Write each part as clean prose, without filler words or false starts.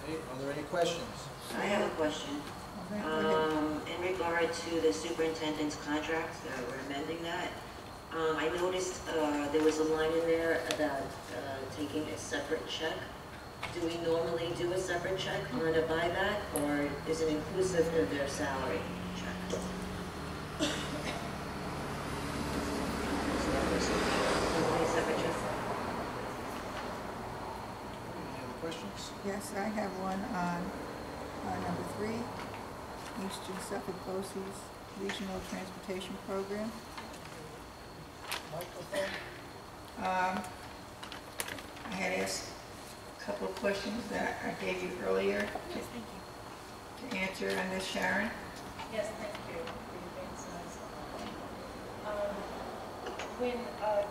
Okay, are there any questions? I have a question. In regard to the superintendent's contract, we're amending that. I noticed there was a line in there about taking a separate check. Do we normally do a separate check on a buyback, or is it inclusive of their salary check? Separate check. Any other questions? Yes, I have one on number 3, Eastern Suffolk BOCES Regional Transportation Program. Microphone? I had asked a couple of questions that I gave you earlier to answer on this, Sharon. Yes, thank you for your advance. When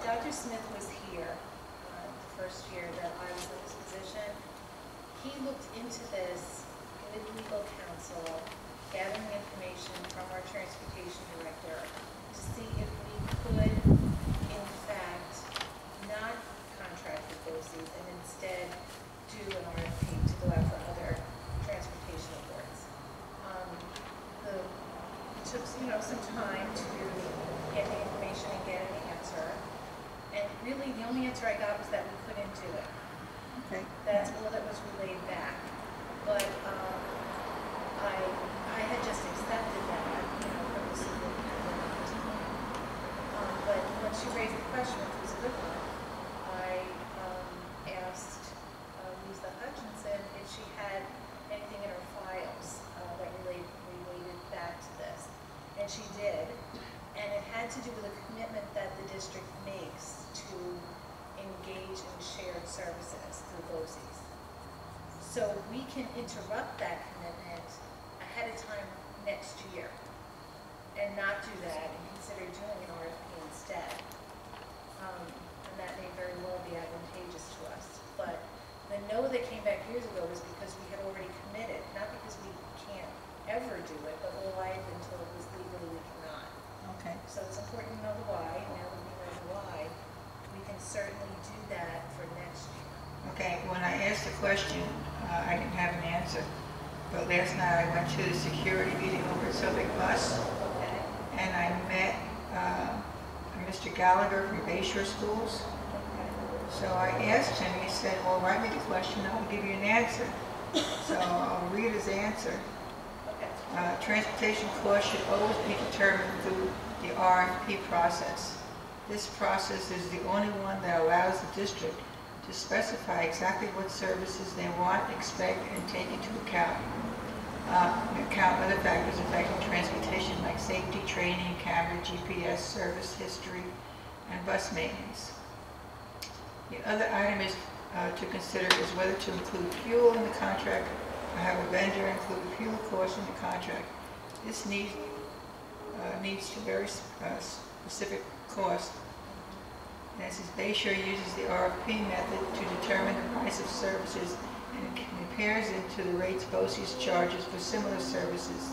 Dr. Smith was here the first year that I was in this position, he looked into this with legal counsel, gathering information from our transportation director to see if we could, in fact, not contract with BOCES and instead do an RFP to go out for other transportation awards. It took some time to get the information and get an answer, and really the only answer I got was that we couldn't do it. Okay. That's all that was relayed back. But I had just accepted that, from the superintendent. But when she raised the question, which was a good one, I asked Lisa Hutchinson if she had anything in her files that related back to this. And she did. And it had to do with a commitment that the district makes to engage in shared services through BOCES. So we can interrupt that commitment ahead of time next year and not do that and consider doing an RFP instead. And that may very well be advantageous to us. But the no that came back years ago was because we had already committed, not because we can't ever do it, but all I had been told was legally we cannot. Okay. So it's important to know the why, and now that we know the why, we can certainly do that for next year. Okay, when I asked the question, I didn't have an answer. But last night I went to the security meeting over at Suffolk Bus, Okay. and I met Mr. Gallagher from Bayshore Schools. So I asked him, he said, well, write me the question, I'll give you an answer. So I'll read his answer. Okay. Transportation costs should always be determined through the RFP process. This process is the only one that allows the district to specify exactly what services they want, expect, and take into account other factors affecting transportation like safety, training, camera, GPS, service history, and bus maintenance. The other item is to consider is whether to include fuel in the contract or have a vendor include fuel costs in the contract. This needs to very specific cost. As Bayshore uses the RFP method to determine the price of services and compares it to the rates BOCES charges for similar services.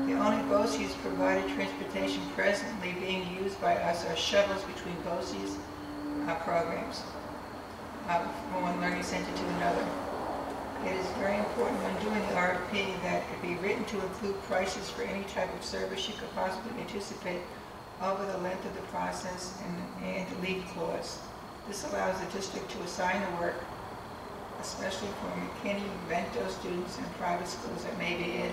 The only BOCES provided transportation presently being used by us are shuttles between BOCES programs from one learning center to another. It is very important when doing the RFP that it be written to include prices for any type of service you could possibly anticipate over the length of the process and the leave clause. This allows the district to assign the work, especially for McKinney, Vento students, and private schools that may be in.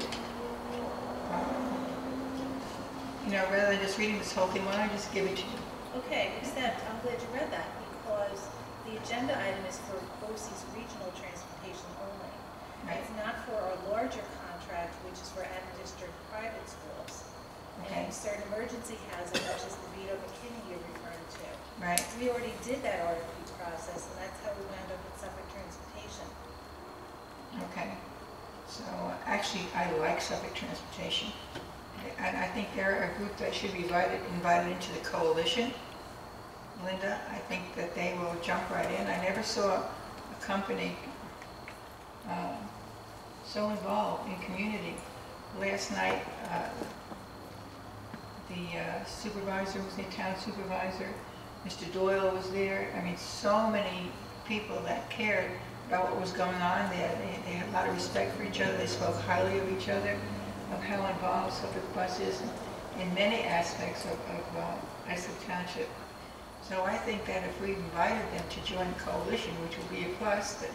Rather than just reading this whole thing, why don't I just give it to you? Okay, except I'm glad you read that because the agenda item is for BOCES regional transportation only. Right. It's not for our larger contract, which is for out-of-district private schools. Okay. And certain emergency hazard, which is the Vito McKinney you're referring to. Right. We already did that RFP process, and that's how we wound up with Suffolk Transportation. Okay. So actually, I like Suffolk Transportation. And I think they're a group that should be invited into the coalition. Lynda, I think that they will jump right in. I never saw a company so involved in community. Last night, the supervisor was the town supervisor. Mr. Doyle was there. I mean, so many people that cared. about what was going on. They had a lot of respect for each other. They spoke highly of each other, of how involved Suffolk Bus is in many aspects of Islip Township. So I think that if we invited them to join the coalition, which would be a plus, that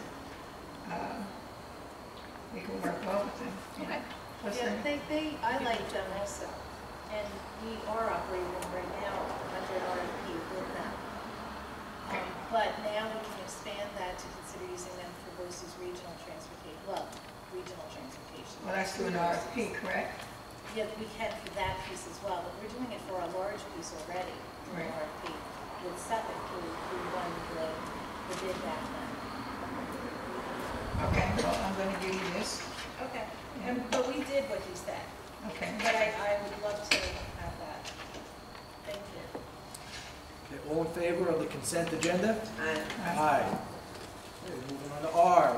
we can work well with them. Okay. Plus Yeah, then- I like them also, and we are operating right now under RFP with them. But now we can expand that to consider using them for versus regional transportation, regional transportation. Well, that's through an RFP, correct? Yeah, we can for that piece as well, but we're doing it for a large piece already, through an Right. RFP, with Suffolk, who won the bid back then. Okay, well, I'm going to give you this. Okay, but we did what you said, Okay. but I would love to have that. Thank you. Okay, all in favor of the consent agenda? Aye. Aye. Okay, moving on to R,